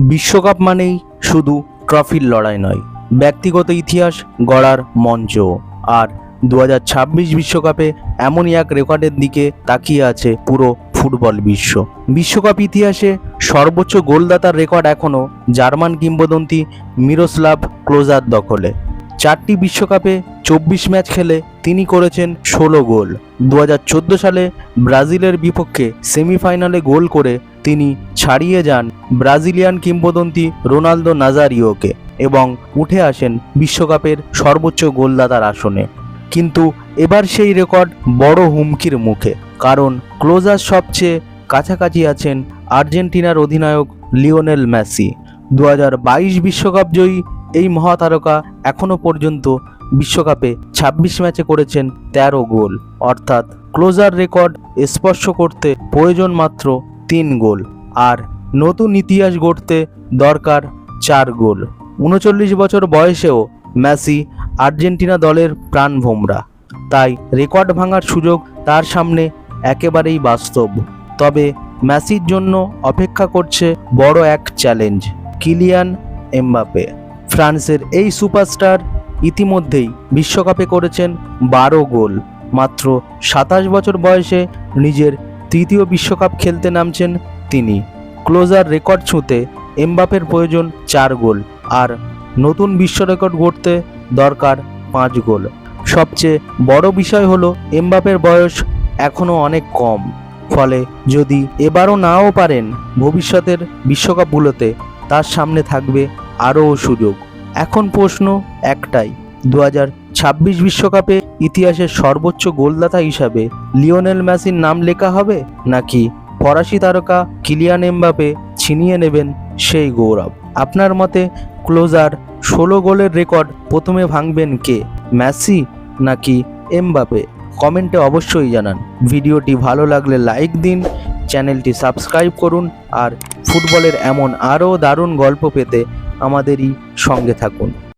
বিশ্বকাপ মানেই শুধু ট্রফির লড়াই নয়, ব্যক্তিগত ইতিহাস গড়ার মঞ্চ। আর 2026 বিশ্বকাপে এমনই এক রেকর্ডের দিকে তাকিয়ে আছে পুরো ফুটবল বিশ্ব। বিশ্বকাপ ইতিহাসে সর্বোচ্চ গোলদাতার রেকর্ড এখনও জার্মান কিংবদন্তি মিরোস্লাভ ক্লোজার দখলে। 4টি বিশ্বকাপে 24 ম্যাচ খেলে তিনি করেছেন 16 গোল। 2014 সালে ব্রাজিলের বিপক্ষে সেমিফাইনালে গোল করে তিনি ছাড়িয়ে যান ব্রাজিলিয়ান কিংবদন্তি রোনালদো নাজারিওকে এবং উঠে আসেন বিশ্বকাপের সর্বোচ্চ গোলদাতার আসনে। কিন্তু এবার সেই রেকর্ড বড় হুমকির মুখে, কারণ ক্লোজার সবচেয়ে কাছাকাছি আছেন আর্জেন্টিনার অধিনায়ক লিওনেল মেসি। 2022 বিশ্বকাপ জয়ী এই মহাতারকা এখনও পর্যন্ত বিশ্বকাপে 26 ম্যাচে করেছেন 13 গোল, অর্থাৎ ক্লোজার রেকর্ড স্পর্শ করতে প্রয়োজন মাত্র 3 গোল। আর নতুন ইতিহাস গড়তে দরকার 4 গোল। 39 বছর বয়সেও মেসি আর্জেন্টিনা দলের প্রাণভোমরা, তাই রেকর্ড ভাঙার সুযোগ তার সামনে একেবারেই বাস্তব। তবে মেসির জন্য অপেক্ষা করছে বড় এক চ্যালেঞ্জ, কিলিয়ান এমবাপে। ফ্রান্সের এই সুপারস্টার ইতিমধ্যেই বিশ্বকাপে করেছেন 12 গোল। মাত্র 27 বছর বয়সে নিজের তৃতীয় বিশ্বকাপ খেলতে নামছেন তিনি। ক্লোজার রেকর্ড ছুঁতে এমবাপের প্রয়োজন 4 গোল, আর নতুন বিশ্ব রেকর্ড গড়তে দরকার 5 গোল। সবচেয়ে বড় বিষয় হলো এমবাপের বয়স এখনও অনেক কম, ফলে যদি এবারও নাও পারেন, ভবিষ্যতের বিশ্বকাপগুলোতে তার সামনে থাকবে আরও সুযোগ। এখন প্রশ্ন একটাই, 2026 বিশ্বকাপে ইতিহাসের সর্বোচ্চ গোলদাতা হিসাবে লিওনেল মেসির নাম লেখা হবে, নাকি ফরাসি তারকা কিলিয়ান এমবাপে ছিনিয়ে নেবেন সেই গৌরব? আপনার মতে ক্লোজার 16 গোলের রেকর্ড প্রথমে ভাঙবেন কে, মেসি নাকি এমবাপে? কমেন্টে অবশ্যই জানান। ভিডিওটি ভালো লাগলে লাইক দিন, চ্যানেলটি সাবস্ক্রাইব করুন, আর ফুটবলের এমন আরও দারুণ গল্প পেতে আমাদেরই সঙ্গে থাকুন।